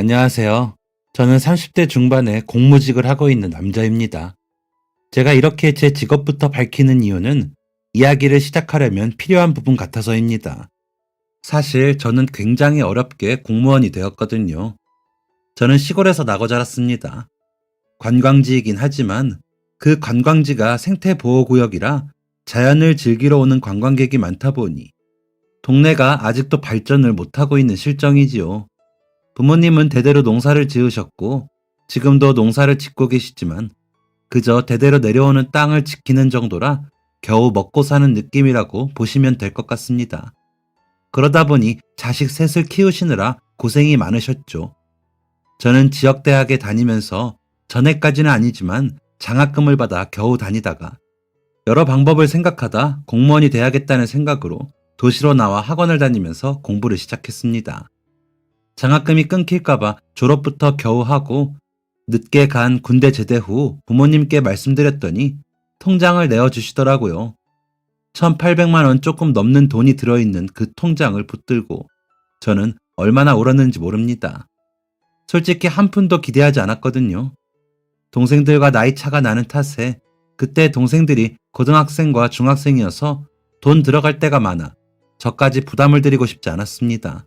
안녕하세요. 저는 30대 중반에 공무직을 하고 있는 남자입니다. 제가 이렇게 제 직업부터 밝히는 이유는 이야기를 시작하려면 필요한 부분 같아서입니다. 사실 저는 굉장히 어렵게 공무원이 되었거든요. 저는 시골에서 나고 자랐습니다. 관광지이긴 하지만 그 관광지가 생태보호구역이라 자연을 즐기러 오는 관광객이 많다 보니 동네가 아직도 발전을 못하고 있는 실정이지요. 부모님은 대대로 농사를 지으셨고 지금도 농사를 짓고 계시지만 그저 대대로 내려오는 땅을 지키는 정도라 겨우 먹고 사는 느낌이라고 보시면 될 것 같습니다. 그러다 보니 자식 셋을 키우시느라 고생이 많으셨죠. 저는 지역대학에 다니면서 전에까지는 아니지만 장학금을 받아 겨우 다니다가 여러 방법을 생각하다 공무원이 돼야겠다는 생각으로 도시로 나와 학원을 다니면서 공부를 시작했습니다. 장학금이 끊길까봐 졸업부터 겨우 하고 늦게 간 군대 제대 후 부모님께 말씀드렸더니 통장을 내어주시더라고요. 1,800만 원 조금 넘는 돈이 들어있는 그 통장을 붙들고 저는 얼마나 울었는지 모릅니다. 솔직히 한 푼도 기대하지 않았거든요. 동생들과 나이 차가 나는 탓에 그때 동생들이 고등학생과 중학생이어서 돈 들어갈 때가 많아 저까지 부담을 드리고 싶지 않았습니다.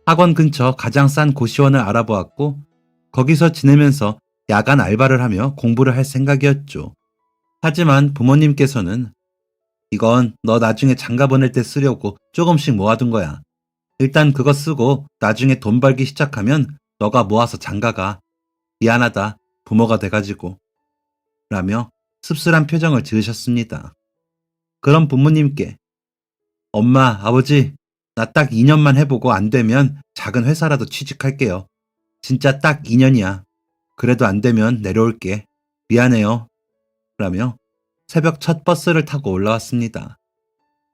학원 근처 가장 싼 고시원을 알아보았고 거기서 지내면서 야간 알바를 하며 공부를 할 생각이었죠. 하지만 부모님께서는 이건 너 나중에 장가 보낼 때 쓰려고 조금씩 모아둔 거야. 일단 그거 쓰고 나중에 돈 벌기 시작하면 너가 모아서 장가가. 미안하다. 부모가 돼가지고. 라며 씁쓸한 표정을 지으셨습니다. 그럼 부모님께 엄마, 아버지, 나 딱 2년만 해보고 안 되면 작은 회사라도 취직할게요. 진짜 딱 2년이야. 그래도 안 되면 내려올게. 미안해요. 라며 새벽 첫 버스를 타고 올라왔습니다.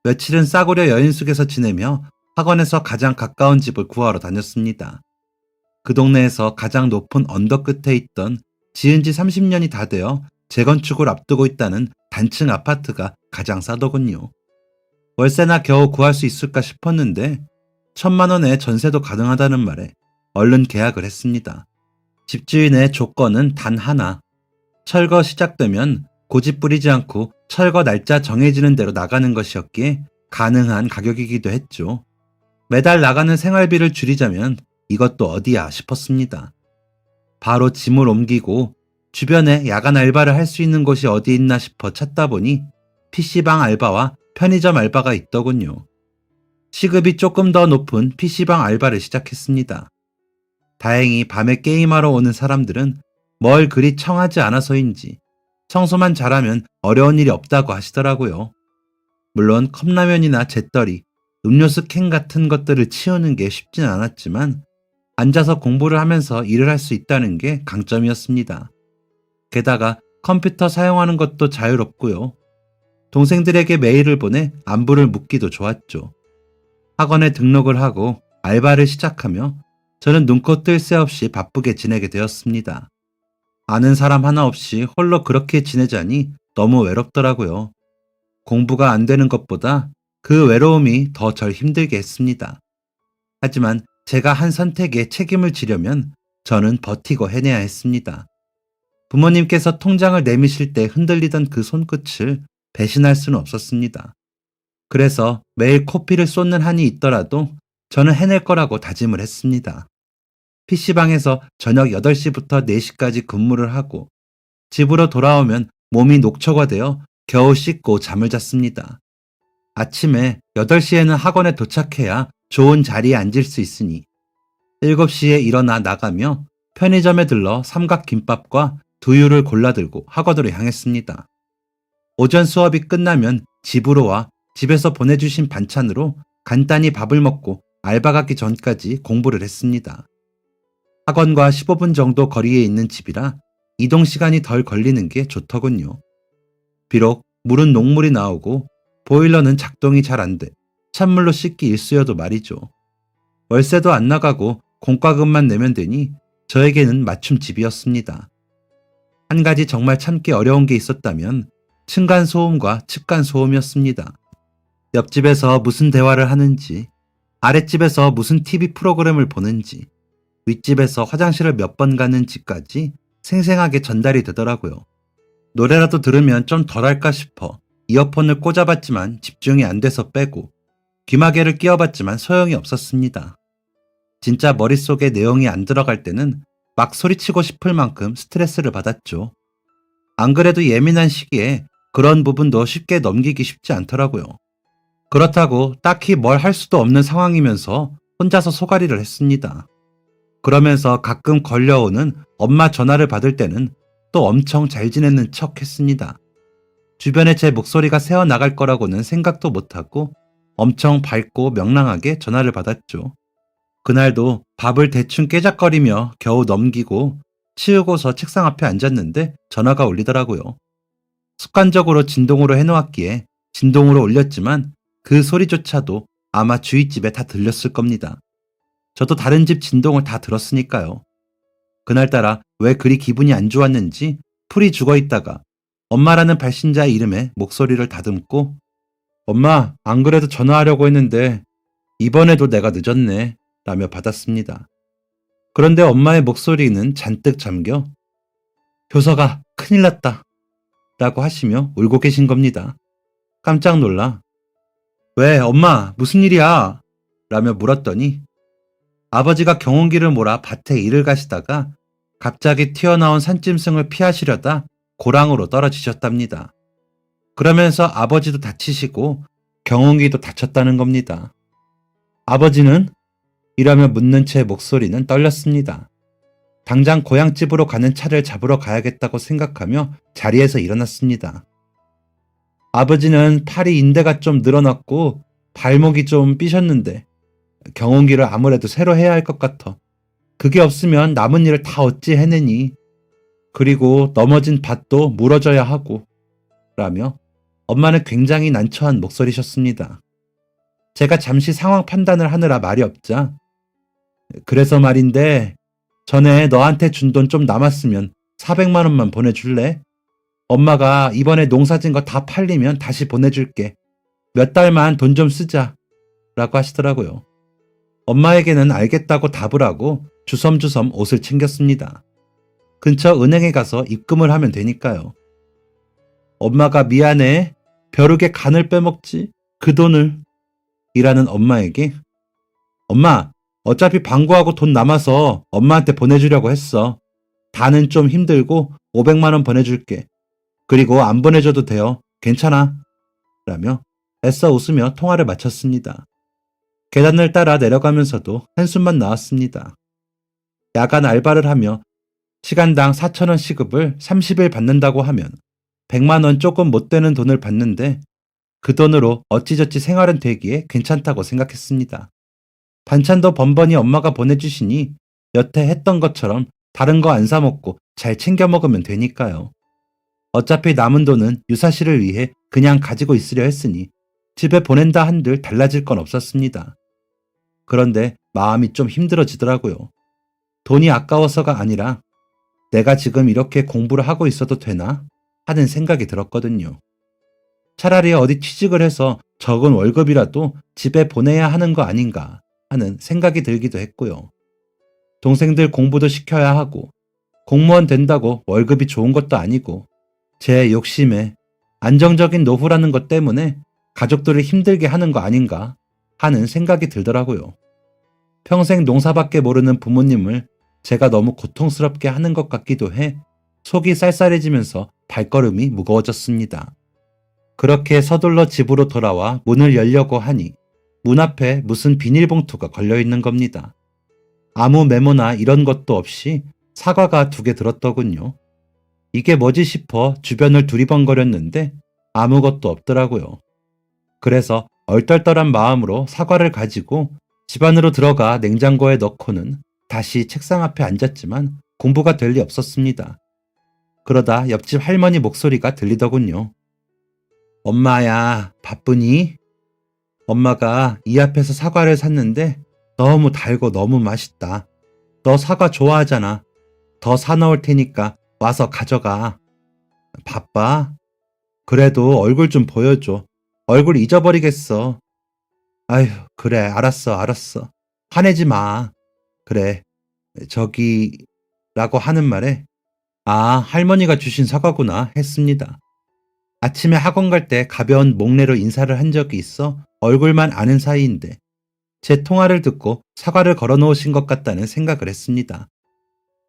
며칠은 싸구려 여인숙에서 지내며 학원에서 가장 가까운 집을 구하러 다녔습니다. 그 동네에서 가장 높은 언덕 끝에 있던 지은 지 30년이 다 되어 재건축을 앞두고 있다는 단층 아파트가 가장 싸더군요. 월세나 겨우 구할 수 있을까 싶었는데 1,000만 원에 전세도 가능하다는 말에 얼른 계약을 했습니다. 집주인의 조건은 단 하나. 철거 시작되면 고집 부리지 않고 철거 날짜 정해지는 대로 나가는 것이었기에 가능한 가격이기도 했죠. 매달 나가는 생활비를 줄이자면 이것도 어디야 싶었습니다. 바로 짐을 옮기고 주변에 야간 알바를 할 수 있는 곳이 어디 있나 싶어 찾다 보니 PC방 알바와 편의점 알바가 있더군요. 시급이 조금 더 높은 PC방 알바를 시작했습니다. 다행히 밤에 게임하러 오는 사람들은 뭘 그리 청하지 않아서인지 청소만 잘하면 어려운 일이 없다고 하시더라고요. 물론 컵라면이나 잿더리, 음료수 캔 같은 것들을 치우는 게 쉽진 않았지만 앉아서 공부를 하면서 일을 할 수 있다는 게 강점이었습니다. 게다가 컴퓨터 사용하는 것도 자유롭고요. 동생들에게 메일을 보내 안부를 묻기도 좋았죠. 학원에 등록을 하고 알바를 시작하며 저는 눈코 뜰 새 없이 바쁘게 지내게 되었습니다. 아는 사람 하나 없이 홀로 그렇게 지내자니 너무 외롭더라고요. 공부가 안 되는 것보다 그 외로움이 더 절 힘들게 했습니다. 하지만 제가 한 선택에 책임을 지려면 저는 버티고 해내야 했습니다. 부모님께서 통장을 내미실 때 흔들리던 그 손끝을 배신할 수는 없었습니다. 그래서 매일 코피를 쏟는 한이 있더라도 저는 해낼 거라고 다짐을 했습니다. PC방에서 저녁 8시부터 4시까지 근무를 하고 집으로 돌아오면 몸이 녹초가 되어 겨우 씻고 잠을 잤습니다. 아침에 8시에는 학원에 도착해야 좋은 자리에 앉을 수 있으니 7시에 일어나 나가며 편의점에 들러 삼각김밥과 두유를 골라 들고 학원으로 향했습니다. 오전 수업이 끝나면 집으로 와 집에서 보내주신 반찬으로 간단히 밥을 먹고 알바 가기 전까지 공부를 했습니다. 학원과 15분 정도 거리에 있는 집이라 이동 시간이 덜 걸리는 게 좋더군요. 비록 물은 녹물이 나오고 보일러는 작동이 잘 안 돼 찬물로 씻기 일쑤여도 말이죠. 월세도 안 나가고 공과금만 내면 되니 저에게는 맞춤집이었습니다. 한 가지 정말 참기 어려운 게 있었다면 층간소음과 측간소음이었습니다. 옆집에서 무슨 대화를 하는지, 아랫집에서 무슨 TV 프로그램을 보는지, 윗집에서 화장실을 몇 번 가는 집까지 생생하게 전달이 되더라고요. 노래라도 들으면 좀 덜할까 싶어 이어폰을 꽂아봤지만 집중이 안 돼서 빼고 귀마개를 끼워봤지만 소용이 없었습니다. 진짜 머릿속에 내용이 안 들어갈 때는 막 소리치고 싶을 만큼 스트레스를 받았죠. 안 그래도 예민한 시기에 그런 부분도 쉽게 넘기기 쉽지 않더라고요. 그렇다고 딱히 뭘 할 수도 없는 상황이면서 혼자서 소가리를 했습니다. 그러면서 가끔 걸려오는 엄마 전화를 받을 때는 또 엄청 잘 지내는 척 했습니다. 주변에 제 목소리가 새어나갈 거라고는 생각도 못하고 엄청 밝고 명랑하게 전화를 받았죠. 그날도 밥을 대충 깨작거리며 겨우 넘기고 치우고서 책상 앞에 앉았는데 전화가 울리더라고요. 습관적으로 진동으로 해놓았기에 진동으로 울렸지만 그 소리조차도 아마 주위집에 다 들렸을 겁니다. 저도 다른 집 진동을 다 들었으니까요. 그날따라 왜 그리 기분이 안 좋았는지 풀이 죽어 있다가 엄마라는 발신자의 이름에 목소리를 다듬고 엄마, 안 그래도 전화하려고 했는데 이번에도 내가 늦었네 라며 받았습니다. 그런데 엄마의 목소리는 잔뜩 잠겨 효서가 큰일 났다 라고 하시며 울고 계신 겁니다. 깜짝 놀라 왜 엄마 무슨 일이야 라며 물었더니 아버지가 경운기를 몰아 밭에 일을 가시다가 갑자기 튀어나온 산짐승을 피하시려다 고랑으로 떨어지셨답니다. 그러면서 아버지도 다치시고 경운기도 다쳤다는 겁니다. 아버지는? 이라며 묻는 제 목소리는 떨렸습니다. 당장 고향집으로 가는 차를 잡으러 가야겠다고 생각하며 자리에서 일어났습니다. 아버지는 팔이 인대가 좀 늘어났고 발목이 좀 삐셨는데 경운기를 아무래도 새로 해야 할 것 같아. 그게 없으면 남은 일을 다 어찌 해내니. 그리고 넘어진 밭도 물어줘야 하고 라며 엄마는 굉장히 난처한 목소리셨습니다. 제가 잠시 상황 판단을 하느라 말이 없자 그래서 말인데 전에 너한테 준 돈 좀 남았으면 400만 원만 보내줄래? 엄마가 이번에 농사진 거 다 팔리면 다시 보내줄게. 몇 달만 돈 좀 쓰자 라고 하시더라고요. 엄마에게는 알겠다고 답을 하고 주섬주섬 옷을 챙겼습니다. 근처 은행에 가서 입금을 하면 되니까요. 엄마가 미안해. 벼룩의 간을 빼먹지. 그 돈을. 이라는 엄마에게 엄마, 어차피 방구하고 돈 남아서 엄마한테 보내주려고 했어. 다는 좀 힘들고 500만 원 보내줄게. 그리고 안 보내줘도 돼요. 괜찮아. 라며 애써 웃으며 통화를 마쳤습니다. 계단을 따라 내려가면서도 한숨만 나왔습니다. 야간 알바를 하며 시간당 4,000원 시급을 30일 받는다고 하면 100만 원 조금 못 되는 돈을 받는데 그 돈으로 어찌저찌 생활은 되기에 괜찮다고 생각했습니다. 반찬도 번번이 엄마가 보내주시니 여태 했던 것처럼 다른 거 안 사 먹고 잘 챙겨 먹으면 되니까요. 어차피 남은 돈은 유사시를 위해 그냥 가지고 있으려 했으니 집에 보낸다 한들 달라질 건 없었습니다. 그런데 마음이 좀 힘들어지더라고요. 돈이 아까워서가 아니라 내가 지금 이렇게 공부를 하고 있어도 되나 하는 생각이 들었거든요. 차라리 어디 취직을 해서 적은 월급이라도 집에 보내야 하는 거 아닌가 하는 생각이 들기도 했고요. 동생들 공부도 시켜야 하고 공무원 된다고 월급이 좋은 것도 아니고 제 욕심에 안정적인 노후라는 것 때문에 가족들을 힘들게 하는 거 아닌가 하는 생각이 들더라고요. 평생 농사밖에 모르는 부모님을 제가 너무 고통스럽게 하는 것 같기도 해 속이 쌀쌀해지면서 발걸음이 무거워졌습니다. 그렇게 서둘러 집으로 돌아와 문을 열려고 하니 문 앞에 무슨 비닐봉투가 걸려있는 겁니다. 아무 메모나 이런 것도 없이 사과가 2개 들었더군요. 이게 뭐지 싶어 주변을 두리번거렸는데 아무것도 없더라고요. 그래서 얼떨떨한 마음으로 사과를 가지고 집 안으로 들어가 냉장고에 넣고는 다시 책상 앞에 앉았지만 공부가 될 리 없었습니다. 그러다 옆집 할머니 목소리가 들리더군요. 엄마야, 바쁘니? 엄마가 이 앞에서 사과를 샀는데 너무 달고 너무 맛있다. 너 사과 좋아하잖아. 더 사놓을 테니까 와서 가져가. 바빠? 그래도 얼굴 좀 보여줘. 얼굴 잊어버리겠어. 아휴, 그래, 알았어. 화내지 마. 그래, 저기 라고 하는 말에 아, 할머니가 주신 사과구나 했습니다. 아침에 학원 갈 때 가벼운 목례로 인사를 한 적이 있어 얼굴만 아는 사이인데 제 통화를 듣고 사과를 걸어 놓으신 것 같다는 생각을 했습니다.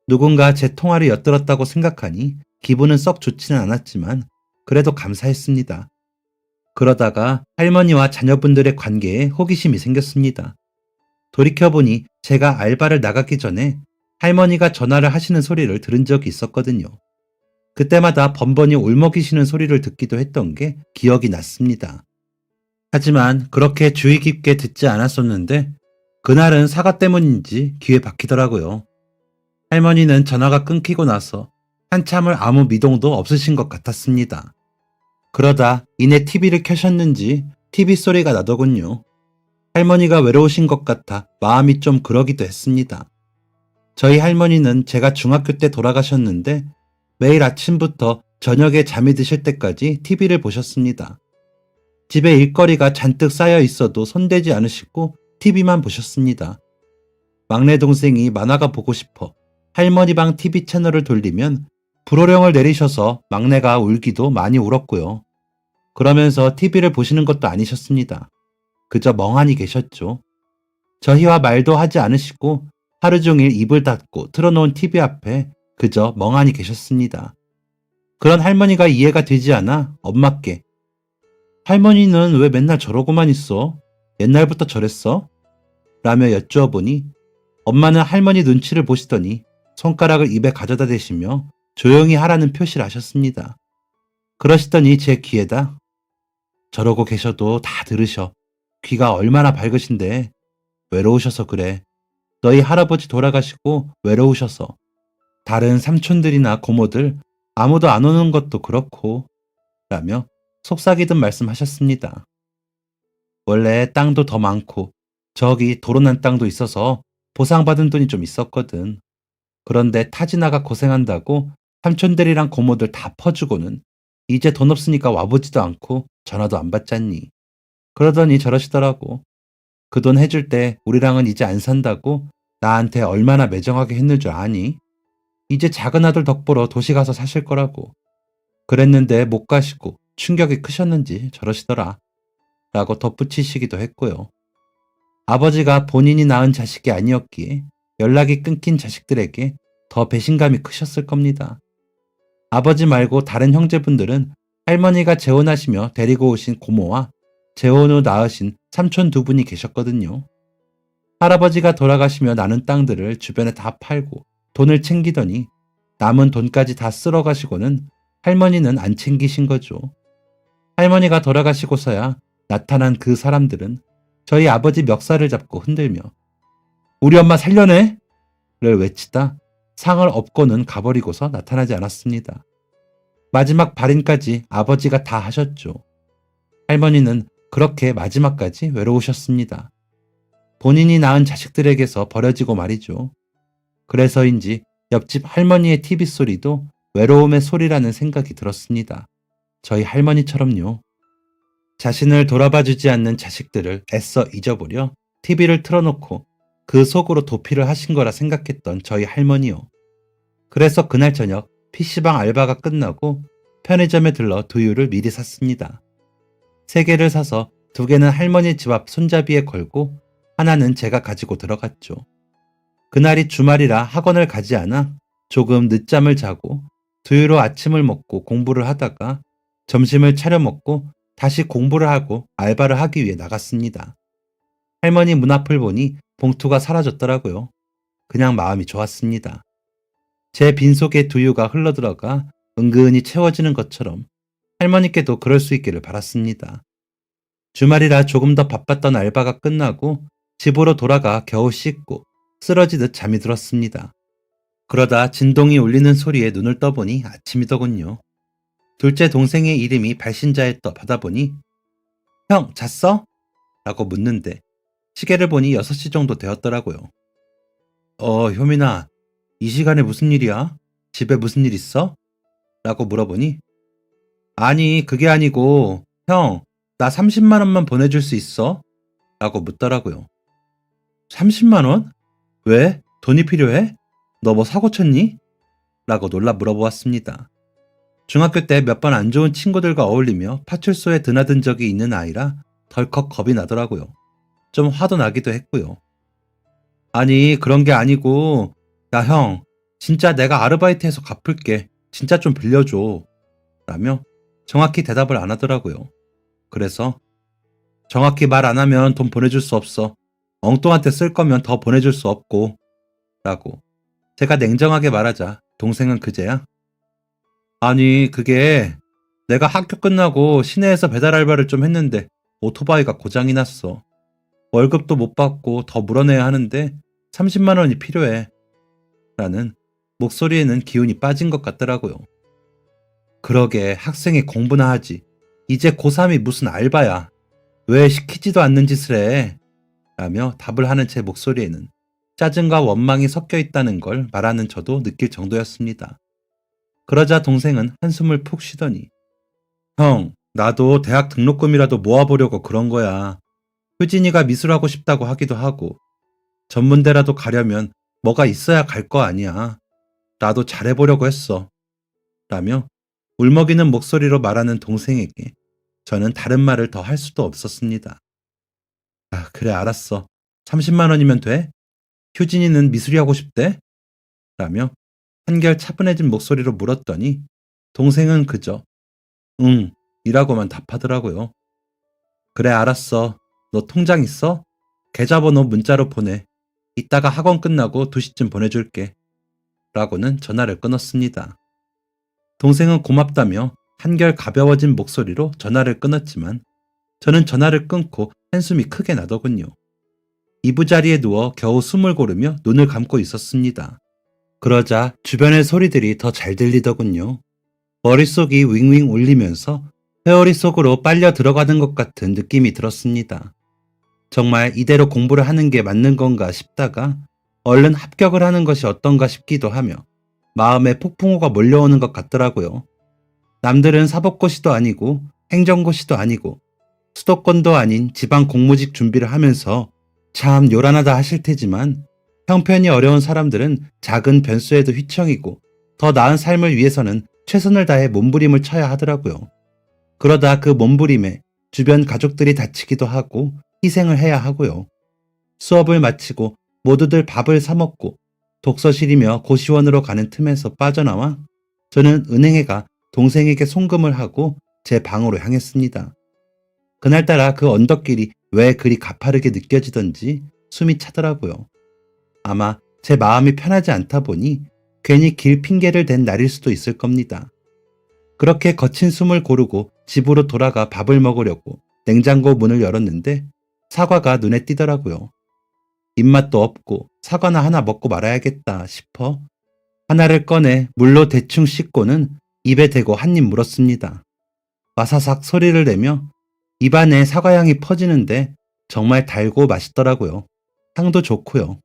누군가 제 통화를 엿들었다고 생각하니 기분은 썩 좋지는 않았지만 그래도 감사했습니다. 그러다가 할머니와 자녀분들의 관계에 호기심이 생겼습니다. 돌이켜보니 제가 알바를 나가기 전에 할머니가 전화를 하시는 소리를 들은 적이 있었거든요. 그때마다 번번이 울먹이시는 소리를 듣기도 했던 게 기억이 났습니다. 하지만 그렇게 주의 깊게 듣지 않았었는데 그날은 사과 때문인지 귀에 박히더라고요. 할머니는 전화가 끊기고 나서 한참을 아무 미동도 없으신 것 같았습니다. 그러다 이내 TV를 켜셨는지 TV 소리가 나더군요. 할머니가 외로우신 것 같아 마음이 좀 그러기도 했습니다. 저희 할머니는 제가 중학교 때 돌아가셨는데 매일 아침부터 저녁에 잠이 드실 때까지 TV를 보셨습니다. 집에 일거리가 잔뜩 쌓여 있어도 손대지 않으시고 TV만 보셨습니다. 막내 동생이 만화가 보고 싶어 할머니 방 TV 채널을 돌리면 불호령을 내리셔서 막내가 울기도 많이 울었고요. 그러면서 TV를 보시는 것도 아니셨습니다. 그저 멍하니 계셨죠. 저희와 말도 하지 않으시고 하루 종일 입을 닫고 틀어놓은 TV 앞에 그저 멍하니 계셨습니다. 그런 할머니가 이해가 되지 않아 엄마께 할머니는 왜 맨날 저러고만 있어? 옛날부터 저랬어? 라며 여쭈어 보니 엄마는 할머니 눈치를 보시더니 손가락을 입에 가져다 대시며 조용히 하라는 표시를 하셨습니다. 그러시더니 제 귀에다 저러고 계셔도 다 들으셔. 귀가 얼마나 밝으신데 외로우셔서 그래. 너희 할아버지 돌아가시고 외로우셔서 다른 삼촌들이나 고모들 아무도 안 오는 것도 그렇고 라며 속삭이듯 말씀하셨습니다. 원래 땅도 더 많고 저기 도로난 땅도 있어서 보상받은 돈이 좀 있었거든. 그런데 타지나가 고생한다고 삼촌들이랑 고모들 다 퍼주고는 이제 돈 없으니까 와보지도 않고 전화도 안 받잖니. 그러더니 저러시더라고. 그 돈 해줄 때 우리랑은 이제 안 산다고 나한테 얼마나 매정하게 했는 줄 아니? 이제 작은 아들 덕보러 도시 가서 사실 거라고. 그랬는데 못 가시고 충격이 크셨는지 저러시더라. 라고 덧붙이시기도 했고요. 아버지가 본인이 낳은 자식이 아니었기에 연락이 끊긴 자식들에게 더 배신감이 크셨을 겁니다. 아버지 말고 다른 형제분들은 할머니가 재혼하시며 데리고 오신 고모와 재혼 후 낳으신 삼촌 두 분이 계셨거든요. 할아버지가 돌아가시며 나는 땅들을 주변에 다 팔고 돈을 챙기더니 남은 돈까지 다 쓸어 가시고는 할머니는 안 챙기신 거죠. 할머니가 돌아가시고서야 나타난 그 사람들은 저희 아버지 멱살을 잡고 흔들며 우리 엄마 살려내! 를 외치다 상을 업고는 가버리고서 나타나지 않았습니다. 마지막 발인까지 아버지가 다 하셨죠. 할머니는 그렇게 마지막까지 외로우셨습니다. 본인이 낳은 자식들에게서 버려지고 말이죠. 그래서인지 옆집 할머니의 TV 소리도 외로움의 소리라는 생각이 들었습니다. 저희 할머니처럼요. 자신을 돌아봐주지 않는 자식들을 애써 잊어보려 TV를 틀어놓고 그 속으로 도피를 하신 거라 생각했던 저희 할머니요. 그래서 그날 저녁 PC방 알바가 끝나고 편의점에 들러 두유를 미리 샀습니다. 3개를 사서 2개는 할머니 집 앞 손잡이에 걸고 하나는 제가 가지고 들어갔죠. 그날이 주말이라 학원을 가지 않아 조금 늦잠을 자고 두유로 아침을 먹고 공부를 하다가 점심을 차려 먹고 다시 공부를 하고 알바를 하기 위해 나갔습니다. 할머니 문 앞을 보니 봉투가 사라졌더라고요. 그냥 마음이 좋았습니다. 제 빈속에 두유가 흘러들어가 은근히 채워지는 것처럼 할머니께도 그럴 수 있기를 바랐습니다. 주말이라 조금 더 바빴던 알바가 끝나고 집으로 돌아가 겨우 씻고 쓰러지듯 잠이 들었습니다. 그러다 진동이 울리는 소리에 눈을 떠보니 아침이더군요. 둘째 동생의 이름이 발신자에 떠 받아보니 형 잤어? 라고 묻는데 시계를 보니 6시 정도 되었더라고요. 효민아, 이 시간에 무슨 일이야? 집에 무슨 일 있어? 라고 물어보니 아니 그게 아니고 형, 나 30만 원만 보내줄 수 있어? 라고 묻더라고요. 30만 원? 왜? 돈이 필요해? 너 뭐 사고 쳤니? 라고 놀라 물어보았습니다. 중학교 때 몇 번 안 좋은 친구들과 어울리며 파출소에 드나든 적이 있는 아이라 덜컥 겁이 나더라고요. 좀 화도 나기도 했고요. 아니, 그런 게 아니고, 야, 형, 진짜 내가 아르바이트해서 갚을게. 진짜 좀 빌려줘. 라며 정확히 대답을 안 하더라고요. 그래서 정확히 말 안 하면 돈 보내줄 수 없어. 엉뚱한테 쓸 거면 더 보내줄 수 없고. 라고 제가 냉정하게 말하자 동생은 그제야 아니, 그게 내가 학교 끝나고 시내에서 배달 알바를 좀 했는데 오토바이가 고장이 났어. 월급도 못 받고 더 물어내야 하는데 30만 원이 필요해. 라는 목소리에는 기운이 빠진 것 같더라고요. 그러게 학생이 공부나 하지. 이제 고3이 무슨 알바야. 왜 시키지도 않는 짓을 해? 라며 답을 하는 제 목소리에는 짜증과 원망이 섞여 있다는 걸 말하는 저도 느낄 정도였습니다. 그러자 동생은 한숨을 푹 쉬더니 형, 나도 대학 등록금이라도 모아보려고 그런 거야. 효진이가 미술하고 싶다고 하기도 하고 전문대라도 가려면 뭐가 있어야 갈 거 아니야. 나도 잘해보려고 했어. 라며 울먹이는 목소리로 말하는 동생에게 저는 다른 말을 더 할 수도 없었습니다. 아, 그래, 알았어. 30만 원이면 돼? 효진이는 미술이 하고 싶대? 라며 한결 차분해진 목소리로 물었더니 동생은 그저 응, 이라고만 답하더라고요. 그래, 알았어. 너 통장 있어? 계좌번호 문자로 보내. 이따가 학원 끝나고 2시쯤 보내줄게. 라고는 전화를 끊었습니다. 동생은 고맙다며 한결 가벼워진 목소리로 전화를 끊었지만 저는 전화를 끊고 한숨이 크게 나더군요. 이부자리에 누워 겨우 숨을 고르며 눈을 감고 있었습니다. 그러자 주변의 소리들이 더 잘 들리더군요. 머릿속이 윙윙 울리면서 회오리 속으로 빨려 들어가는 것 같은 느낌이 들었습니다. 정말 이대로 공부를 하는 게 맞는 건가 싶다가 얼른 합격을 하는 것이 어떤가 싶기도 하며 마음에 폭풍우가 몰려오는 것 같더라고요. 남들은 사법고시도 아니고 행정고시도 아니고 수도권도 아닌 지방 공무직 준비를 하면서 참 요란하다 하실 테지만 형편이 어려운 사람들은 작은 변수에도 휘청이고 더 나은 삶을 위해서는 최선을 다해 몸부림을 쳐야 하더라고요. 그러다 그 몸부림에 주변 가족들이 다치기도 하고 희생을 해야 하고요. 수업을 마치고 모두들 밥을 사 먹고 독서실이며 고시원으로 가는 틈에서 빠져나와 저는 은행에 가 동생에게 송금을 하고 제 방으로 향했습니다. 그날따라 그 언덕길이 왜 그리 가파르게 느껴지던지 숨이 차더라고요. 아마 제 마음이 편하지 않다 보니 괜히 길 핑계를 댄 날일 수도 있을 겁니다. 그렇게 거친 숨을 고르고 집으로 돌아가 밥을 먹으려고 냉장고 문을 열었는데 사과가 눈에 띄더라고요. 입맛도 없고 사과나 하나 먹고 말아야겠다 싶어 하나를 꺼내 물로 대충 씻고는 입에 대고 한 입 물었습니다. 와사삭 소리를 내며 입안에 사과향이 퍼지는데 정말 달고 맛있더라고요. 향도 좋고요.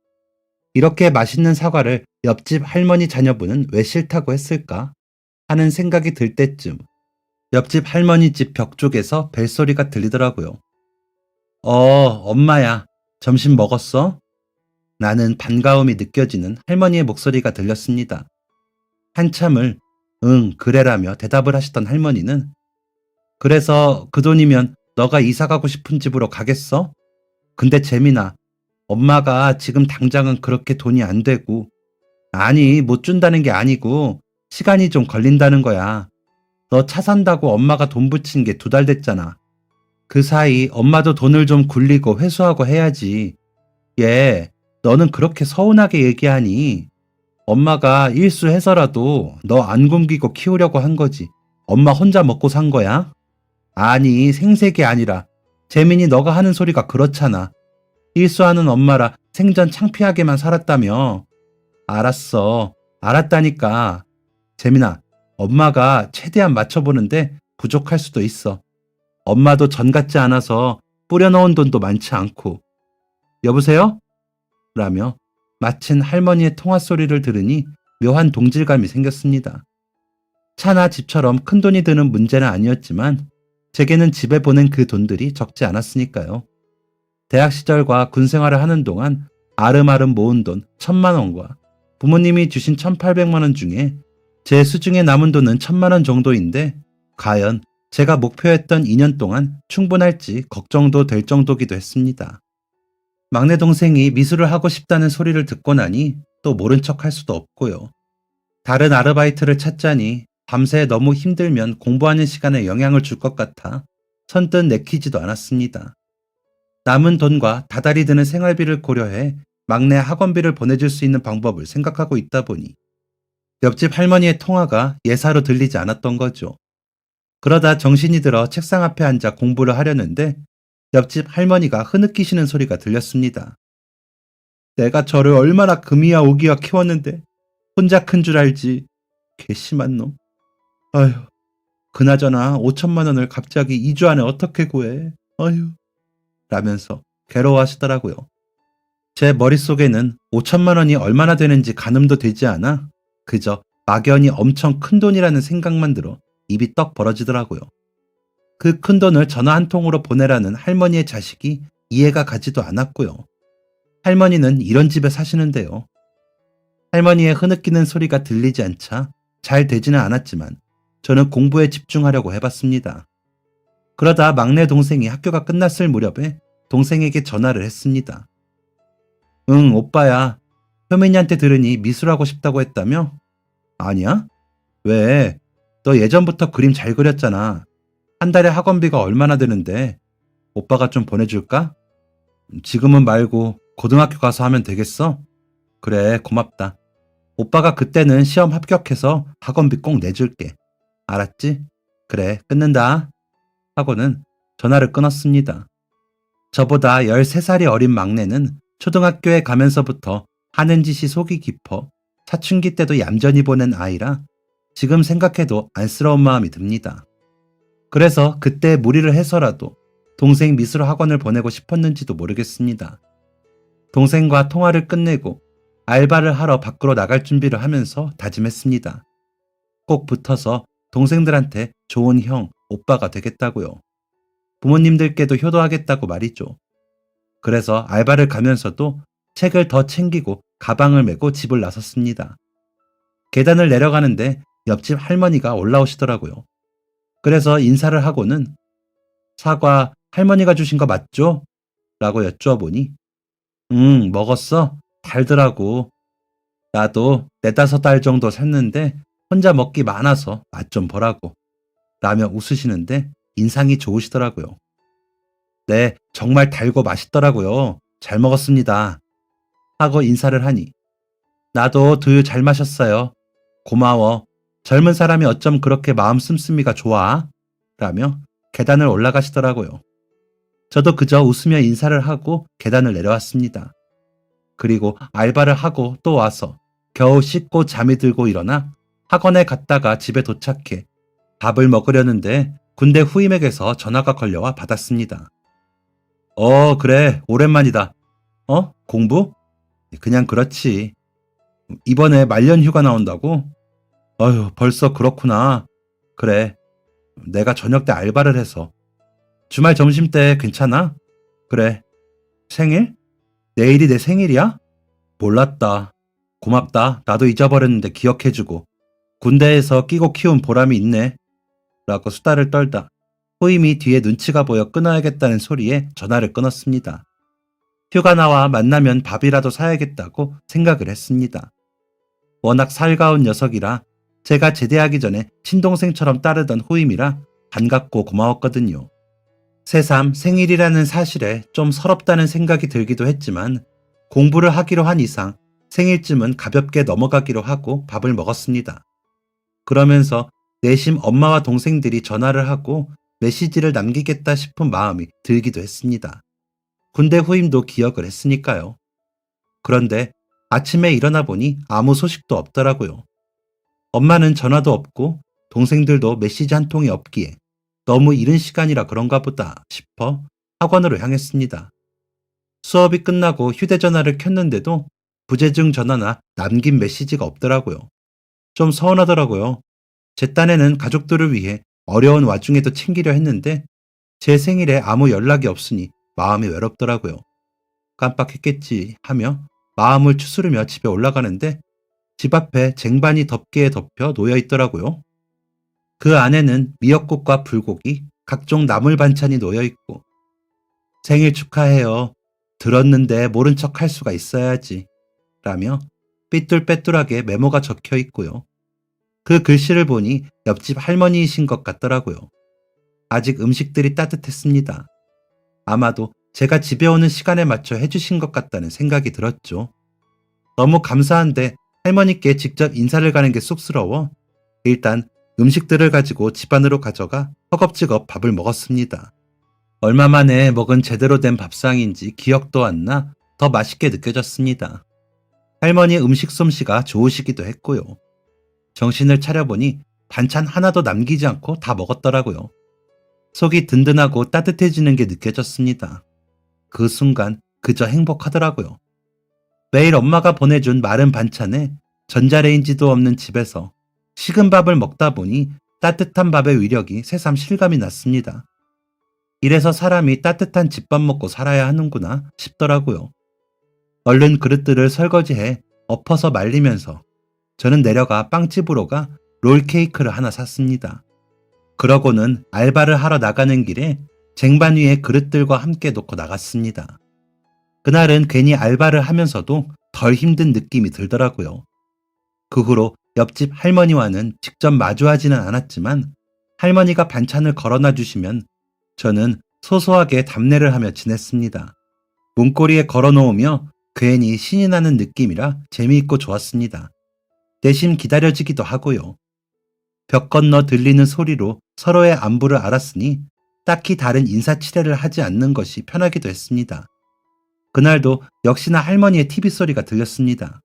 이렇게 맛있는 사과를 옆집 할머니 자녀분은 왜 싫다고 했을까 하는 생각이 들 때쯤 옆집 할머니 집 벽 쪽에서 벨소리가 들리더라고요. 엄마야. 점심 먹었어? 나는 반가움이 느껴지는 할머니의 목소리가 들렸습니다. 한참을 응, 그래라며 대답을 하시던 할머니는 그래서 그 돈이면 너가 이사 가고 싶은 집으로 가겠어? 근데 재민아, 엄마가 지금 당장은 그렇게 돈이 안 되고 아니, 못 준다는 게 아니고 시간이 좀 걸린다는 거야. 너 차 산다고 엄마가 돈 붙인 게 2달 됐잖아. 그 사이 엄마도 돈을 좀 굴리고 회수하고 해야지. 얘, 너는 그렇게 서운하게 얘기하니? 엄마가 일수해서라도 너 안 굶기고 키우려고 한 거지. 엄마 혼자 먹고 산 거야? 아니, 생색이 아니라 재민이 너가 하는 소리가 그렇잖아. 일수하는 엄마라 생전 창피하게만 살았다며. 알았어. 알았다니까. 재민아, 엄마가 최대한 맞춰보는데 부족할 수도 있어. 엄마도 전 같지 않아서 뿌려놓은 돈도 많지 않고. 여보세요? 라며 마친 할머니의 통화 소리를 들으니 묘한 동질감이 생겼습니다. 차나 집처럼 큰 돈이 드는 문제는 아니었지만 제게는 집에 보낸 그 돈들이 적지 않았으니까요. 대학 시절과 군 생활을 하는 동안 아름아름 모은 돈 1,000만 원과 부모님이 주신 1,800만 원 중에 제 수중에 남은 돈은 1,000만 원 정도인데 과연 제가 목표했던 2년 동안 충분할지 걱정도 될 정도기도 했습니다. 막내 동생이 미술을 하고 싶다는 소리를 듣고 나니 또 모른 척 할 수도 없고요. 다른 아르바이트를 찾자니 밤새 너무 힘들면 공부하는 시간에 영향을 줄 것 같아 선뜻 내키지도 않았습니다. 남은 돈과 다달이 드는 생활비를 고려해 막내 학원비를 보내줄 수 있는 방법을 생각하고 있다 보니 옆집 할머니의 통화가 예사로 들리지 않았던 거죠. 그러다 정신이 들어 책상 앞에 앉아 공부를 하려는데 옆집 할머니가 흐느끼시는 소리가 들렸습니다. 내가 저를 얼마나 금이야 오기야 키웠는데 혼자 큰 줄 알지. 괘씸한 놈. 아휴, 그나저나 5천만 원을 갑자기 2주 안에 어떻게 구해. 아휴. 라면서 괴로워하시더라고요. 제 머릿속에는 5천만 원이 얼마나 되는지 가늠도 되지 않아 그저 막연히 엄청 큰 돈이라는 생각만 들어 입이 떡 벌어지더라고요. 그 큰 돈을 전화 한 통으로 보내라는 할머니의 자식이 이해가 가지도 않았고요. 할머니는 이런 집에 사시는데요. 할머니의 흐느끼는 소리가 들리지 않자 잘 되지는 않았지만 저는 공부에 집중하려고 해봤습니다. 그러다 막내 동생이 학교가 끝났을 무렵에 동생에게 전화를 했습니다. 응, 오빠야. 효민이한테 들으니 미술하고 싶다고 했다며? 아니야? 왜? 너 예전부터 그림 잘 그렸잖아. 한 달에 학원비가 얼마나 되는데 오빠가 좀 보내줄까? 지금은 말고 고등학교 가서 하면 되겠어? 그래, 고맙다. 오빠가 그때는 시험 합격해서 학원비 꼭 내줄게. 알았지? 그래, 끊는다. 하고는 전화를 끊었습니다. 저보다 13살이 어린 막내는 초등학교에 가면서부터 하는 짓이 속이 깊어 사춘기 때도 얌전히 보낸 아이라 지금 생각해도 안쓰러운 마음이 듭니다. 그래서 그때 무리를 해서라도 동생 미술 학원을 보내고 싶었는지도 모르겠습니다. 동생과 통화를 끝내고 알바를 하러 밖으로 나갈 준비를 하면서 다짐했습니다. 꼭 붙어서 동생들한테 좋은 형, 오빠가 되겠다고요. 부모님들께도 효도하겠다고 말이죠. 그래서 알바를 가면서도 책을 더 챙기고 가방을 메고 집을 나섰습니다. 계단을 내려가는데 옆집 할머니가 올라오시더라고요. 그래서 인사를 하고는 사과 할머니가 주신 거 맞죠? 라고 여쭈어보니 응, 먹었어? 달더라고. 나도 4~5달 정도 샀는데 혼자 먹기 많아서 맛 좀 보라고. 라며 웃으시는데 인상이 좋으시더라고요. 네, 정말 달고 맛있더라고요. 잘 먹었습니다. 하고 인사를 하니 나도 두유 잘 마셨어요. 고마워. 젊은 사람이 어쩜 그렇게 마음 씀씀이가 좋아? 라며 계단을 올라가시더라고요. 저도 그저 웃으며 인사를 하고 계단을 내려왔습니다. 그리고 알바를 하고 또 와서 겨우 씻고 잠이 들고 일어나 학원에 갔다가 집에 도착해 밥을 먹으려는데 군대 후임에게서 전화가 걸려와 받았습니다. 그래, 오랜만이다. 공부? 그냥 그렇지. 이번에 말년 휴가 나온다고? 어휴, 벌써 그렇구나. 그래, 내가 저녁 때 알바를 해서. 주말 점심 때 괜찮아? 그래. 생일? 내일이 내 생일이야? 몰랐다. 고맙다. 나도 잊어버렸는데 기억해주고. 군대에서 끼고 키운 보람이 있네. 라고 수다를 떨다 후임이 뒤에 눈치가 보여 끊어야겠다는 소리에 전화를 끊었습니다. 휴가 나와 만나면 밥이라도 사야겠다고 생각을 했습니다. 워낙 살가운 녀석이라 제가 제대하기 전에 친동생처럼 따르던 후임이라 반갑고 고마웠거든요. 새삼 생일이라는 사실에 좀 서럽다는 생각이 들기도 했지만 공부를 하기로 한 이상 생일쯤은 가볍게 넘어가기로 하고 밥을 먹었습니다. 그러면서 내심 엄마와 동생들이 전화를 하고 메시지를 남기겠다 싶은 마음이 들기도 했습니다. 군대 후임도 기억을 했으니까요. 그런데 아침에 일어나 보니 아무 소식도 없더라고요. 엄마는 전화도 없고 동생들도 메시지 한 통이 없기에 너무 이른 시간이라 그런가 보다 싶어 학원으로 향했습니다. 수업이 끝나고 휴대전화를 켰는데도 부재중 전화나 남긴 메시지가 없더라고요. 좀 서운하더라고요. 제 딴에는 가족들을 위해 어려운 와중에도 챙기려 했는데 제 생일에 아무 연락이 없으니 마음이 외롭더라고요. 깜빡했겠지 하며 마음을 추스르며 집에 올라가는데 집 앞에 쟁반이 덮개에 덮여 놓여 있더라고요. 그 안에는 미역국과 불고기, 각종 나물 반찬이 놓여 있고 생일 축하해요. 들었는데 모른 척 할 수가 있어야지. 라며 삐뚤빼뚤하게 메모가 적혀 있고요. 그 글씨를 보니 옆집 할머니이신 것 같더라고요. 아직 음식들이 따뜻했습니다. 아마도 제가 집에 오는 시간에 맞춰 해주신 것 같다는 생각이 들었죠. 너무 감사한데 할머니께 직접 인사를 가는 게 쑥스러워 일단 음식들을 가지고 집 안으로 가져가 허겁지겁 밥을 먹었습니다. 얼마 만에 먹은 제대로 된 밥상인지 기억도 안 나 더 맛있게 느껴졌습니다. 할머니 음식 솜씨가 좋으시기도 했고요. 정신을 차려보니 반찬 하나도 남기지 않고 다 먹었더라고요. 속이 든든하고 따뜻해지는 게 느껴졌습니다. 그 순간 그저 행복하더라고요. 매일 엄마가 보내준 마른 반찬에 전자레인지도 없는 집에서 식은 밥을 먹다 보니 따뜻한 밥의 위력이 새삼 실감이 났습니다. 이래서 사람이 따뜻한 집밥 먹고 살아야 하는구나 싶더라고요. 얼른 그릇들을 설거지해 엎어서 말리면서 저는 내려가 빵집으로 가 롤케이크를 하나 샀습니다. 그러고는 알바를 하러 나가는 길에 쟁반 위에 그릇들과 함께 놓고 나갔습니다. 그날은 괜히 알바를 하면서도 덜 힘든 느낌이 들더라고요. 그 후로 옆집 할머니와는 직접 마주하지는 않았지만 할머니가 반찬을 걸어놔 주시면 저는 소소하게 답례를 하며 지냈습니다. 문고리에 걸어놓으며 괜히 신이 나는 느낌이라 재미있고 좋았습니다. 대신 기다려지기도 하고요. 벽 건너 들리는 소리로 서로의 안부를 알았으니 딱히 다른 인사치레를 하지 않는 것이 편하기도 했습니다. 그날도 역시나 할머니의 TV 소리가 들렸습니다.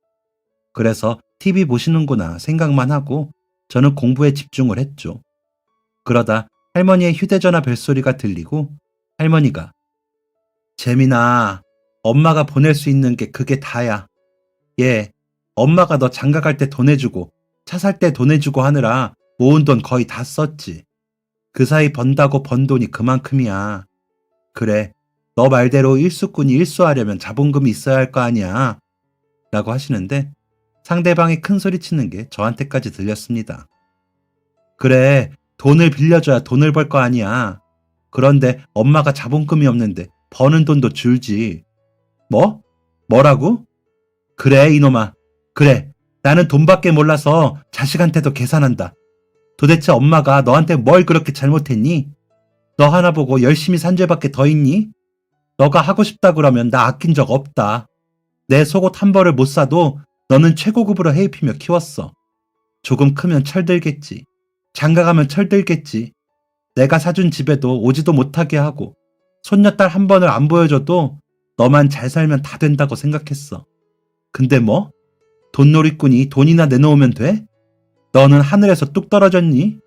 그래서 TV 보시는구나 생각만 하고 저는 공부에 집중을 했죠. 그러다 할머니의 휴대전화 벨소리가 들리고 할머니가 재민아, 엄마가 보낼 수 있는 게 그게 다야. 얘, 엄마가 너 장가 갈 때 돈 해주고 차 살 때 돈 해주고 하느라 모은 돈 거의 다 썼지. 그 사이 번다고 번 돈이 그만큼이야. 그래, 너 말대로 일수꾼이 일수하려면 자본금이 있어야 할 거 아니야. 라고 하시는데 상대방이 큰 소리 치는 게 저한테까지 들렸습니다. 그래, 돈을 빌려줘야 돈을 벌 거 아니야. 그런데 엄마가 자본금이 없는데 버는 돈도 줄지. 뭐? 뭐라고? 그래, 이놈아. 그래, 나는 돈밖에 몰라서 자식한테도 계산한다. 도대체 엄마가 너한테 뭘 그렇게 잘못했니? 너 하나 보고 열심히 산 죄밖에 더 있니? 너가 하고 싶다 그러면 나 아낀 적 없다. 내 속옷 한 벌을 못 사도 너는 최고급으로 해입히며 키웠어. 조금 크면 철들겠지. 장가가면 철들겠지. 내가 사준 집에도 오지도 못하게 하고 손녀딸 한 번을 안 보여줘도 너만 잘 살면 다 된다고 생각했어. 근데 뭐? 돈놀이꾼이 돈이나 내놓으면 돼? 너는 하늘에서 뚝 떨어졌니?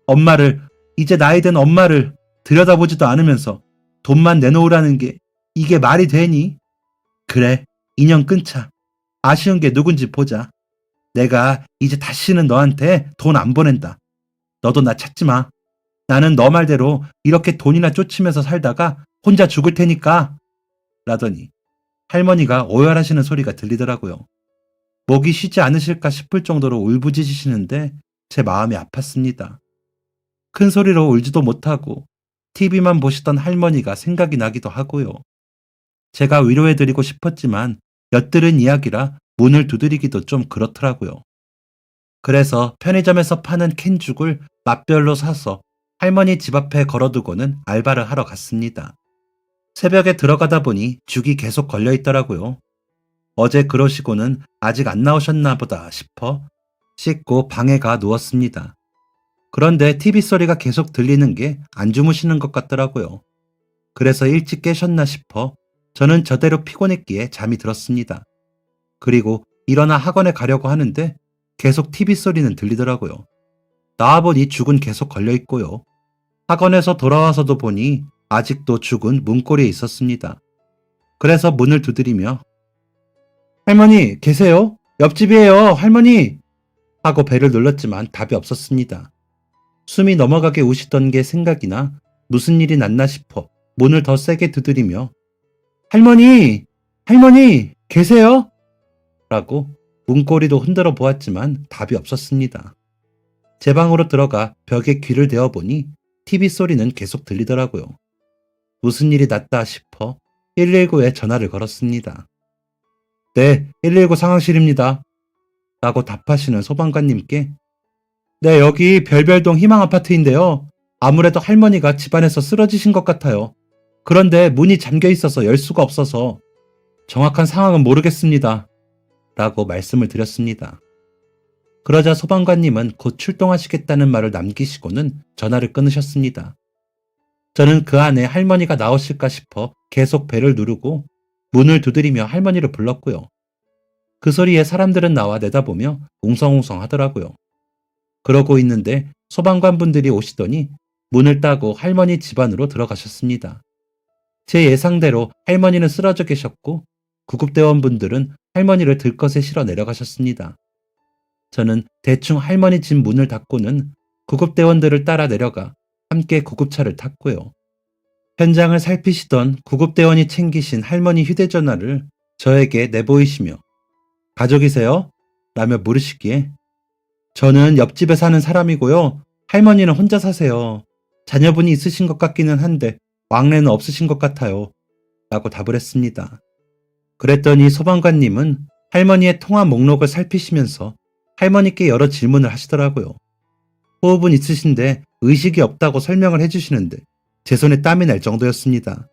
엄마를, 이제 나이 든 엄마를 들여다보지도 않으면서 돈만 내놓으라는 게 이게 말이 되니? 그래, 인연 끊자. 아쉬운 게 누군지 보자. 내가 이제 다시는 너한테 돈 안 보낸다. 너도 나 찾지 마. 나는 너 말대로 이렇게 돈이나 쫓으면서 살다가 혼자 죽을 테니까. 라더니 할머니가 오열하시는 소리가 들리더라고요. 목이 쉬지 않으실까 싶을 정도로 울부짖으시는데 제 마음이 아팠습니다. 큰 소리로 울지도 못하고 TV만 보시던 할머니가 생각이 나기도 하고요. 제가 위로해드리고 싶었지만 엿들은 이야기라 문을 두드리기도 좀 그렇더라고요. 그래서 편의점에서 파는 캔죽을 맛별로 사서 할머니 집 앞에 걸어두고는 알바를 하러 갔습니다. 새벽에 들어가다 보니 죽이 계속 걸려 있더라고요. 어제 그러시고는 아직 안 나오셨나 보다 싶어 씻고 방에 가 누웠습니다. 그런데 TV 소리가 계속 들리는 게 안 주무시는 것 같더라고요. 그래서 일찍 깨셨나 싶어 저는 저대로 피곤했기에 잠이 들었습니다. 그리고 일어나 학원에 가려고 하는데 계속 TV 소리는 들리더라고요. 나와보니 죽은 계속 걸려 있고요. 학원에서 돌아와서도 보니 아직도 죽은 문고리에 있었습니다. 그래서 문을 두드리며 할머니 계세요? 옆집이에요 할머니! 하고 벨을 눌렀지만 답이 없었습니다. 숨이 넘어가게 우시던 게 생각이나 무슨 일이 났나 싶어 문을 더 세게 두드리며 할머니! 할머니, 계세요? 라고 문고리도 흔들어 보았지만 답이 없었습니다. 제 방으로 들어가 벽에 귀를 대어보니 TV 소리는 계속 들리더라고요. 무슨 일이 났다 싶어 119에 전화를 걸었습니다. 네, 119 상황실입니다. 라고 답하시는 소방관님께 네, 여기 별별동 희망아파트인데요. 아무래도 할머니가 집안에서 쓰러지신 것 같아요. 그런데 문이 잠겨 있어서 열 수가 없어서 정확한 상황은 모르겠습니다. 라고 말씀을 드렸습니다. 그러자 소방관님은 곧 출동하시겠다는 말을 남기시고는 전화를 끊으셨습니다. 저는 그 안에 할머니가 나오실까 싶어 계속 벨을 누르고 문을 두드리며 할머니를 불렀고요. 그 소리에 사람들은 나와 내다보며 웅성웅성 하더라고요. 그러고 있는데 소방관분들이 오시더니 문을 따고 할머니 집 안으로 들어가셨습니다. 제 예상대로 할머니는 쓰러져 계셨고 구급대원분들은 할머니를 들것에 실어 내려가셨습니다. 저는 대충 할머니 집 문을 닫고는 구급대원들을 따라 내려가 함께 구급차를 탔고요. 현장을 살피시던 구급대원이 챙기신 할머니 휴대전화를 저에게 내보이시며 가족이세요? 라며 물으시기에 저는 옆집에 사는 사람이고요. 할머니는 혼자 사세요. 자녀분이 있으신 것 같기는 한데 왕래는 없으신 것 같아요. 라고 답을 했습니다. 그랬더니 소방관님은 할머니의 통화 목록을 살피시면서 할머니께 여러 질문을 하시더라고요. 호흡은 있으신데 의식이 없다고 설명을 해주시는데 제 손에 땀이 날 정도였습니다.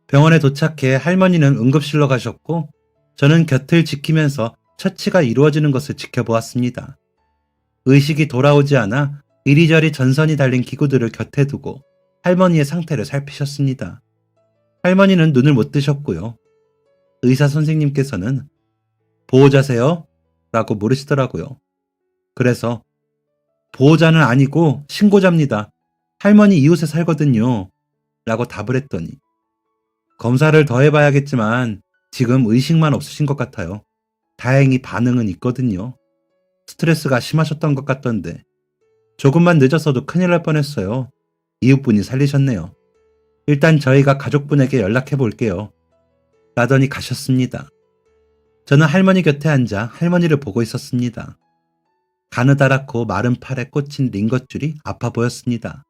병원에 도착해 할머니는 응급실로 가셨고 저는 곁을 지키면서 처치가 이루어지는 것을 지켜보았습니다. 의식이 돌아오지 않아 이리저리 전선이 달린 기구들을 곁에 두고 할머니의 상태를 살피셨습니다. 할머니는 눈을 못 뜨셨고요. 의사 선생님께서는 보호자세요? 라고 물으시더라고요. 그래서 보호자는 아니고 신고자입니다. 할머니 이웃에 살거든요. 라고 답을 했더니 검사를 더 해봐야겠지만 지금 의식만 없으신 것 같아요. 다행히 반응은 있거든요. 스트레스가 심하셨던 것 같던데 조금만 늦었어도 큰일 날 뻔했어요. 이웃분이 살리셨네요. 일단 저희가 가족분에게 연락해 볼게요. 라더니 가셨습니다. 저는 할머니 곁에 앉아 할머니를 보고 있었습니다. 가느다랗고 마른 팔에 꽂힌 링것줄이 아파 보였습니다.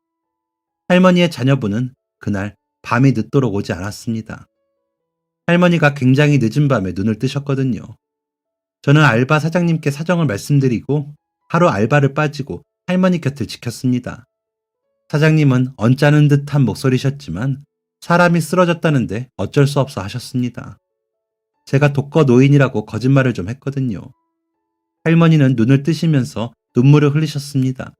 할머니의 자녀분은 그날 밤이 늦도록 오지 않았습니다. 할머니가 굉장히 늦은 밤에 눈을 뜨셨거든요. 저는 알바 사장님께 사정을 말씀드리고 하루 알바를 빠지고 할머니 곁을 지켰습니다. 사장님은 언짢은 듯한 목소리셨지만 사람이 쓰러졌다는데 어쩔 수 없어 하셨습니다. 제가 독거 노인이라고 거짓말을 좀 했거든요. 할머니는 눈을 뜨시면서 눈물을 흘리셨습니다.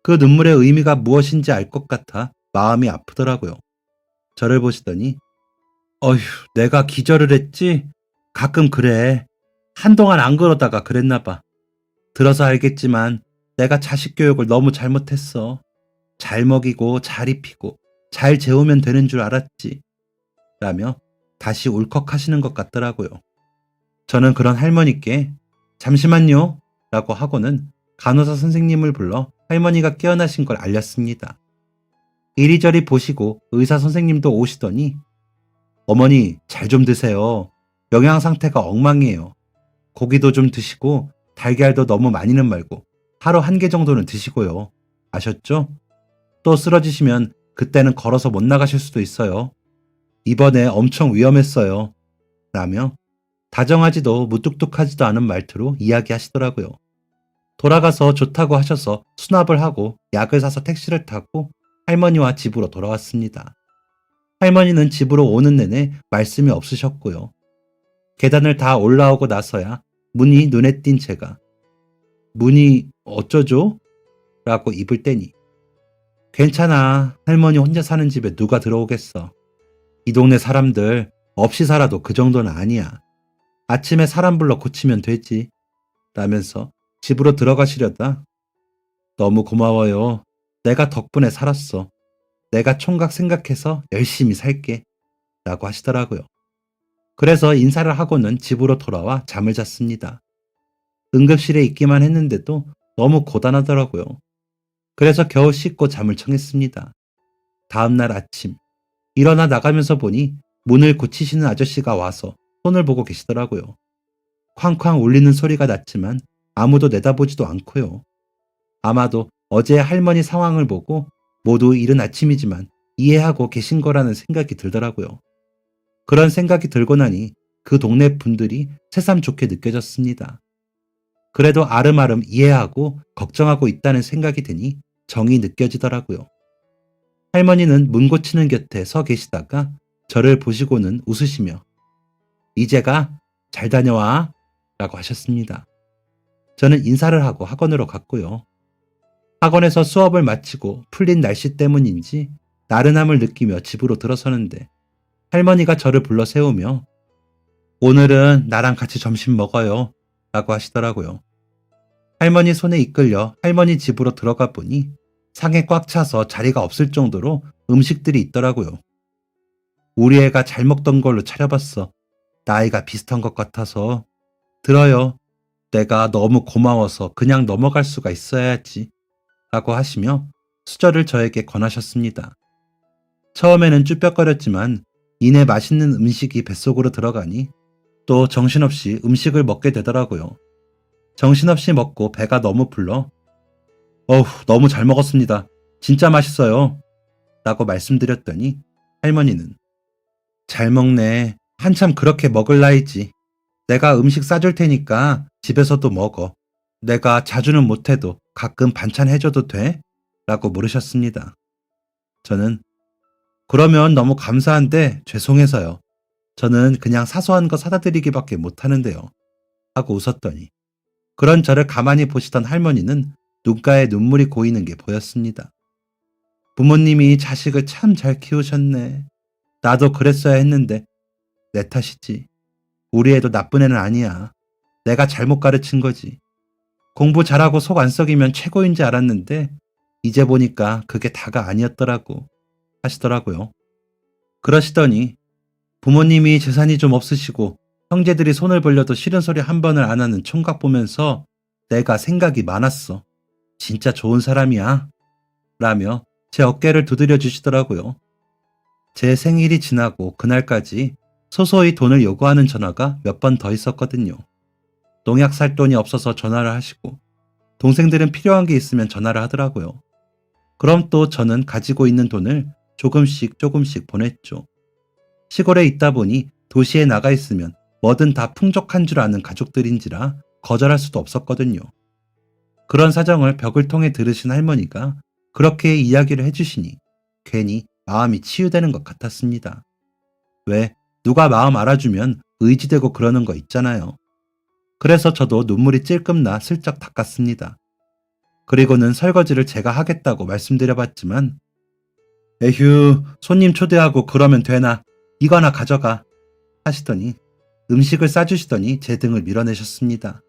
그 눈물의 의미가 무엇인지 알 것 같아 마음이 아프더라고요. 저를 보시더니 어휴, 내가 기절을 했지? 가끔 그래. 한동안 안 그러다가 그랬나 봐. 들어서 알겠지만 내가 자식 교육을 너무 잘못했어. 잘 먹이고 잘 입히고 잘 재우면 되는 줄 알았지. 라며 다시 울컥하시는 것 같더라고요. 저는 그런 할머니께 잠시만요 라고 하고는 간호사 선생님을 불러 할머니가 깨어나신 걸 알렸습니다. 이리저리 보시고 의사 선생님도 오시더니 어머니 잘 좀 드세요. 영양 상태가 엉망이에요. 고기도 좀 드시고 달걀도 너무 많이는 말고 하루 1개 정도는 드시고요. 아셨죠? 또 쓰러지시면 그때는 걸어서 못 나가실 수도 있어요. 이번에 엄청 위험했어요. 라며 다정하지도 무뚝뚝하지도 않은 말투로 이야기하시더라고요. 돌아가서 좋다고 하셔서 수납을 하고 약을 사서 택시를 타고 할머니와 집으로 돌아왔습니다. 할머니는 집으로 오는 내내 말씀이 없으셨고요. 계단을 다 올라오고 나서야 문이 눈에 띈 제가 문이 어쩌죠? 라고 입을 떼니 괜찮아. 할머니 혼자 사는 집에 누가 들어오겠어. 이 동네 사람들 없이 살아도 그 정도는 아니야. 아침에 사람 불러 고치면 되지. 라면서 집으로 들어가시려다 너무 고마워요. 내가 덕분에 살았어. 내가 총각 생각해서 열심히 살게. 라고 하시더라고요. 그래서 인사를 하고는 집으로 돌아와 잠을 잤습니다. 응급실에 있기만 했는데도 너무 고단하더라고요. 그래서 겨우 씻고 잠을 청했습니다. 다음날 아침 일어나 나가면서 보니 문을 고치시는 아저씨가 와서 손을 보고 계시더라고요. 쾅쾅 울리는 소리가 났지만 아무도 내다보지도 않고요. 아마도 어제 할머니 상황을 보고 모두 이른 아침이지만 이해하고 계신 거라는 생각이 들더라고요. 그런 생각이 들고 나니 그 동네 분들이 새삼 좋게 느껴졌습니다. 그래도 아름아름 이해하고 걱정하고 있다는 생각이 드니 정이 느껴지더라고요. 할머니는 문 고치는 곁에 서 계시다가 저를 보시고는 웃으시며 이제가 잘 다녀와 라고 하셨습니다. 저는 인사를 하고 학원으로 갔고요. 학원에서 수업을 마치고 풀린 날씨 때문인지 나른함을 느끼며 집으로 들어서는데 할머니가 저를 불러 세우며 오늘은 나랑 같이 점심 먹어요 라고 하시더라고요. 할머니 손에 이끌려 할머니 집으로 들어가 보니 상에 꽉 차서 자리가 없을 정도로 음식들이 있더라고요. 우리 애가 잘 먹던 걸로 차려봤어. 나이가 비슷한 것 같아서. 들어요. 내가 너무 고마워서 그냥 넘어갈 수가 있어야지. 라고 하시며 수저를 저에게 권하셨습니다. 처음에는 쭈뼛거렸지만 이내 맛있는 음식이 뱃속으로 들어가니 또 정신없이 음식을 먹게 되더라고요. 정신없이 먹고 배가 너무 불러 어후 너무 잘 먹었습니다. 진짜 맛있어요. 라고 말씀드렸더니 할머니는 잘 먹네. 한참 그렇게 먹을 나이지. 내가 음식 싸줄 테니까 집에서도 먹어. 내가 자주는 못해도 가끔 반찬 해줘도 돼? 라고 물으셨습니다. 저는 그러면 너무 감사한데 죄송해서요. 저는 그냥 사소한 거 사다 드리기밖에 못하는데요. 하고 웃었더니 그런 저를 가만히 보시던 할머니는 눈가에 눈물이 고이는 게 보였습니다. 부모님이 자식을 참 잘 키우셨네. 나도 그랬어야 했는데 내 탓이지. 우리 애도 나쁜 애는 아니야. 내가 잘못 가르친 거지. 공부 잘하고 속 안 썩이면 최고인지 알았는데 이제 보니까 그게 다가 아니었더라고 하시더라고요. 그러시더니 부모님이 재산이 좀 없으시고 형제들이 손을 벌려도 싫은 소리 한 번을 안 하는 총각 보면서 내가 생각이 많았어. 진짜 좋은 사람이야. 라며 제 어깨를 두드려 주시더라고요. 제 생일이 지나고 그날까지 소소히 돈을 요구하는 전화가 몇 번 더 있었거든요. 농약 살 돈이 없어서 전화를 하시고 동생들은 필요한 게 있으면 전화를 하더라고요. 그럼 또 저는 가지고 있는 돈을 조금씩 보냈죠. 시골에 있다 보니 도시에 나가 있으면 뭐든 다 풍족한 줄 아는 가족들인지라 거절할 수도 없었거든요. 그런 사정을 벽을 통해 들으신 할머니가 그렇게 이야기를 해주시니 괜히 마음이 치유되는 것 같았습니다. 왜 누가 마음 알아주면 의지되고 그러는 거 있잖아요. 그래서 저도 눈물이 찔끔 나 슬쩍 닦았습니다. 그리고는 설거지를 제가 하겠다고 말씀드려봤지만 에휴 손님 초대하고 그러면 되나 이거나 가져가 하시더니 음식을 싸주시더니 제 등을 밀어내셨습니다.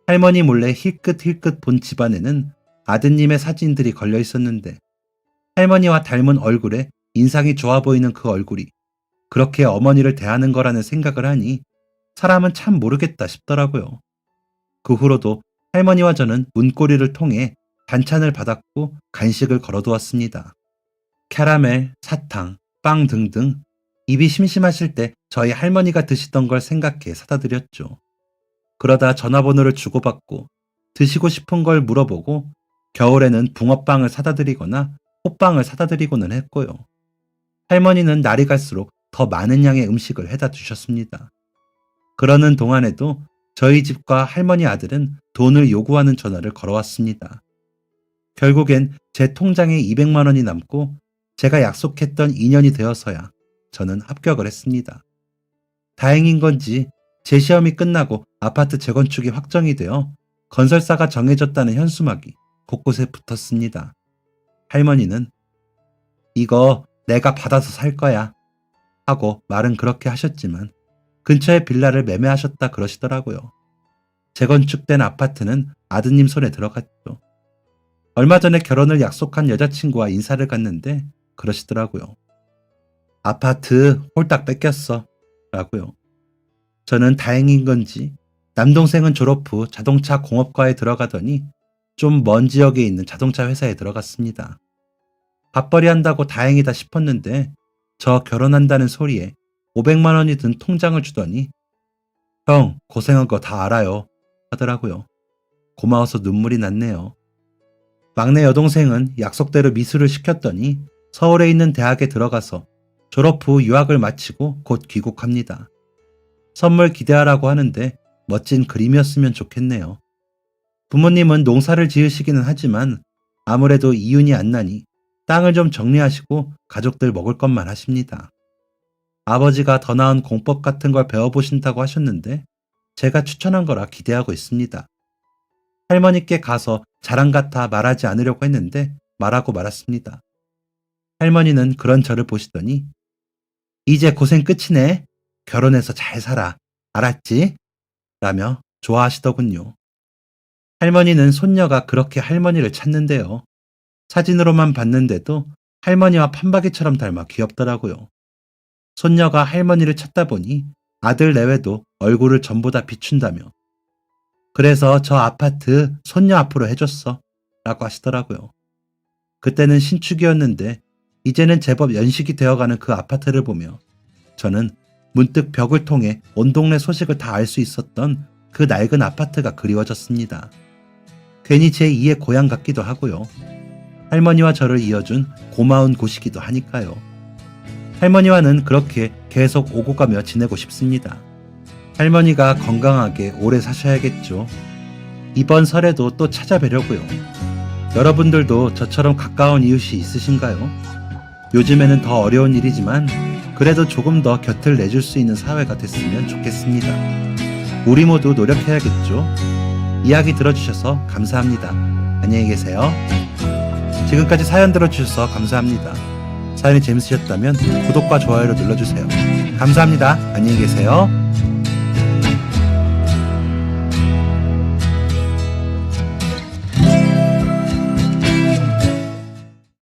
할머니 몰래 힐끗힐끗 본 집안에는 아드님의 사진들이 걸려 있었는데 할머니와 닮은 얼굴에 인상이 좋아 보이는 그 얼굴이 그렇게 어머니를 대하는 거라는 생각을 하니 사람은 참 모르겠다 싶더라고요. 그 후로도 할머니와 저는 문고리를 통해 반찬을 받았고 간식을 걸어두었습니다. 캐러멜, 사탕, 빵 등등 입이 심심하실 때 저희 할머니가 드시던 걸 생각해 사다 드렸죠. 그러다 전화번호를 주고받고 드시고 싶은 걸 물어보고 겨울에는 붕어빵을 사다 드리거나 호빵을 사다 드리고는 했고요. 할머니는 날이 갈수록 더 많은 양의 음식을 해다 주셨습니다. 그러는 동안에도 저희 집과 할머니 아들은 돈을 요구하는 전화를 걸어왔습니다. 결국엔 제 통장에 200만 원이 남고 제가 약속했던 2년이 되어서야 저는 합격을 했습니다. 다행인 건지 제 시험이 끝나고 아파트 재건축이 확정이 되어 건설사가 정해졌다는 현수막이 곳곳에 붙었습니다. 할머니는 이거 내가 받아서 살 거야 하고 말은 그렇게 하셨지만 근처에 빌라를 매매하셨다 그러시더라고요. 재건축된 아파트는 아드님 손에 들어갔죠. 얼마 전에 결혼을 약속한 여자친구와 인사를 갔는데 그러시더라고요. 아파트 홀딱 뺏겼어 라고요. 저는 다행인 건지 남동생은 졸업 후 자동차 공업과에 들어가더니 좀 먼 지역에 있는 자동차 회사에 들어갔습니다. 밥벌이 한다고 다행이다 싶었는데 저 결혼한다는 소리에 500만 원이 든 통장을 주더니 형, 고생한 거 다 알아요 하더라고요. 고마워서 눈물이 났네요. 막내 여동생은 약속대로 미술을 시켰더니 서울에 있는 대학에 들어가서 졸업 후 유학을 마치고 곧 귀국합니다. 선물 기대하라고 하는데 멋진 그림이었으면 좋겠네요. 부모님은 농사를 지으시기는 하지만 아무래도 이윤이 안 나니 땅을 좀 정리하시고 가족들 먹을 것만 하십니다. 아버지가 더 나은 공법 같은 걸 배워보신다고 하셨는데 제가 추천한 거라 기대하고 있습니다. 할머니께 가서 자랑 같아 말하지 않으려고 했는데 말하고 말았습니다. 할머니는 그런 저를 보시더니 이제 고생 끝이네. 결혼해서 잘 살아. 알았지? 라며 좋아하시더군요. 할머니는 손녀가 그렇게 할머니를 찾는데요. 사진으로만 봤는데도 할머니와 판박이처럼 닮아 귀엽더라고요. 손녀가 할머니를 찾다 보니 아들 내외도 얼굴을 전보다 비춘다며 그래서 저 아파트 손녀 앞으로 해줬어 라고 하시더라고요. 그때는 신축이었는데 이제는 제법 연식이 되어가는 그 아파트를 보며 저는 문득 벽을 통해 온 동네 소식을 다 알 수 있었던 그 낡은 아파트가 그리워졌습니다. 괜히 제 2의 고향 같기도 하고요. 할머니와 저를 이어준 고마운 곳이기도 하니까요. 할머니와는 그렇게 계속 오고 가며 지내고 싶습니다. 할머니가 건강하게 오래 사셔야겠죠. 이번 설에도 또 찾아뵈려고요. 여러분들도 저처럼 가까운 이웃이 있으신가요? 요즘에는 더 어려운 일이지만 그래도 조금 더 곁을 내줄 수 있는 사회가 됐으면 좋겠습니다. 우리 모두 노력해야겠죠. 이야기 들어주셔서 감사합니다. 안녕히 계세요. 지금까지 사연 들어주셔서 감사합니다. 사연이 재밌으셨다면 구독과 좋아요를 눌러주세요. 감사합니다. 안녕히 계세요.